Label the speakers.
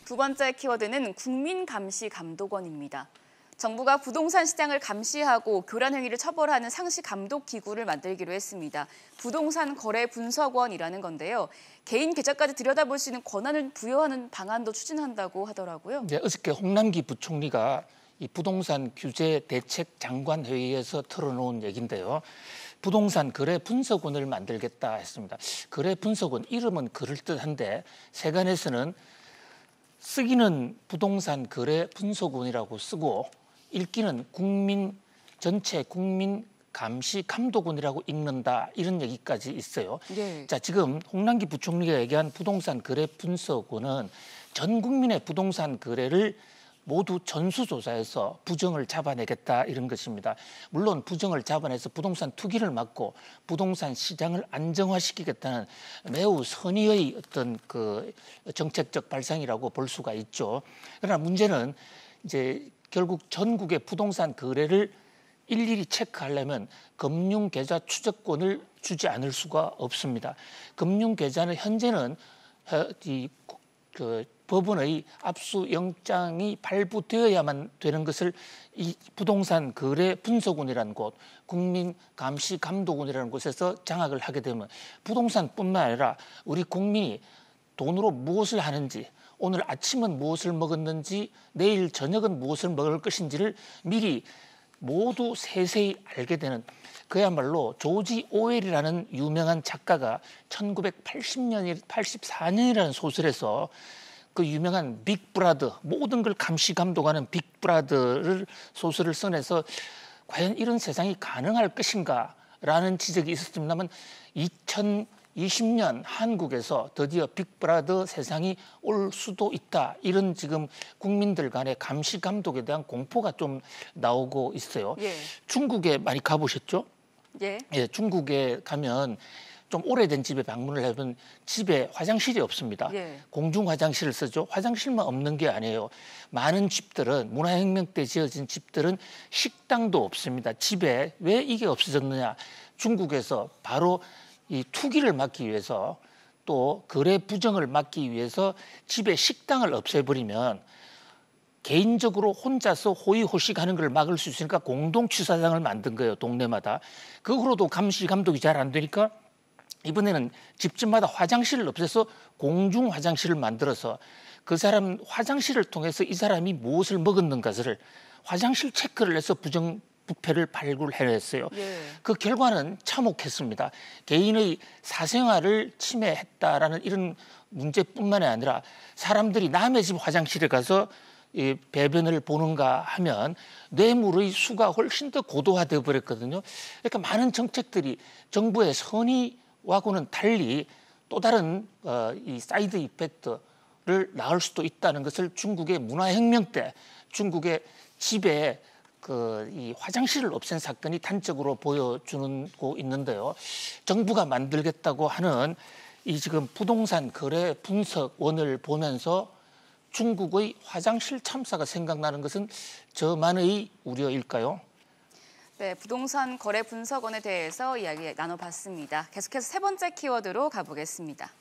Speaker 1: 두 번째 키워드는 국민감시감독원입니다. 정부가 부동산 시장을 감시하고 교란 행위를 처벌하는 상시 감독 기구를 만들기로 했습니다. 부동산 거래 분석원이라는 건데요. 개인 계좌까지 들여다볼 수 있는 권한을 부여하는 방안도 추진한다고 하더라고요.
Speaker 2: 네, 어저께 홍남기 부총리가 이 부동산 규제 대책 장관 회의에서 털어놓은 얘기인데요. 부동산 거래 분석원을 만들겠다 했습니다. 거래 분석원 이름은 그럴듯한데 세간에서는 쓰기는 부동산 거래 분석원이라고 쓰고 읽기는 전체 국민 감시 감독원이라고 읽는다 이런 얘기까지 있어요.
Speaker 1: 네.
Speaker 2: 자, 지금 홍남기 부총리가 얘기한 부동산 거래 분석원은 전 국민의 부동산 거래를 모두 전수조사해서 부정을 잡아내겠다 이런 것입니다. 물론 부정을 잡아내서 부동산 투기를 막고 부동산 시장을 안정화시키겠다는 매우 선의의 어떤 그 정책적 발상이라고 볼 수가 있죠. 그러나 문제는 이제 결국 전국의 부동산 거래를 일일이 체크하려면 금융계좌 추적권을 주지 않을 수가 없습니다. 금융계좌는 현재는 법원의 압수영장이 발부되어야만 되는 것을 이 부동산 거래 분석원이라는 곳, 국민감시감독원이라는 곳에서 장악을 하게 되면 부동산뿐만 아니라 우리 국민이 돈으로 무엇을 하는지, 오늘 아침은 무엇을 먹었는지, 내일 저녁은 무엇을 먹을 것인지를 미리 모두 세세히 알게 되는, 그야말로 조지 오웰이라는 유명한 작가가 1984년이라는 소설에서 그 유명한 빅브라더, 모든 걸 감시 감독하는 빅브라더를 소설을 써내서 과연 이런 세상이 가능할 것인가라는 지적이 있었습니다만 2020년 한국에서 드디어 빅브라더 세상이 올 수도 있다. 이런 지금 국민들 간의 감시 감독에 대한 공포가 좀 나오고 있어요.
Speaker 1: 예.
Speaker 2: 중국에 많이 가보셨죠?
Speaker 1: 예.
Speaker 2: 예, 중국에 가면 좀 오래된 집에 방문을 해보면 집에 화장실이 없습니다.
Speaker 1: 예.
Speaker 2: 공중 화장실을 쓰죠. 화장실만 없는 게 아니에요. 많은 집들은 문화혁명 때 지어진 집들은 식당도 없습니다. 집에 왜 이게 없어졌느냐. 중국에서 바로 이 투기를 막기 위해서 또 거래 부정을 막기 위해서 집에 식당을 없애버리면 개인적으로 혼자서 호의호식하는 걸 막을 수 있으니까 공동취사장을 만든 거예요. 동네마다. 그 후로도 감시 감독이 잘 안 되니까 이번에는 집집마다 화장실을 없애서 공중 화장실을 만들어서 그 사람 화장실을 통해서 이 사람이 무엇을 먹었는가를 화장실 체크를 해서 부패를 발굴해냈어요.
Speaker 1: 예.
Speaker 2: 그 결과는 참혹했습니다. 개인의 사생활을 침해했다라는 이런 문제뿐만이 아니라 사람들이 남의 집 화장실에 가서 이 배변을 보는가 하면 뇌물의 수가 훨씬 더 고도화되어 버렸거든요. 그러니까 많은 정책들이 정부의 선의와고는 달리 또 다른 이 사이드 이펙트를 낳을 수도 있다는 것을 중국의 문화혁명 때 중국의 집에 이 화장실을 없앤 사건이 단적으로 보여주고 있는데요. 정부가 만들겠다고 하는 이 지금 부동산 거래 분석원을 보면서 중국의 화장실 참사가 생각나는 것은 저만의 우려일까요?
Speaker 1: 네, 부동산 거래 분석원에 대해서 이야기 나눠봤습니다. 계속해서 세 번째 키워드로 가보겠습니다.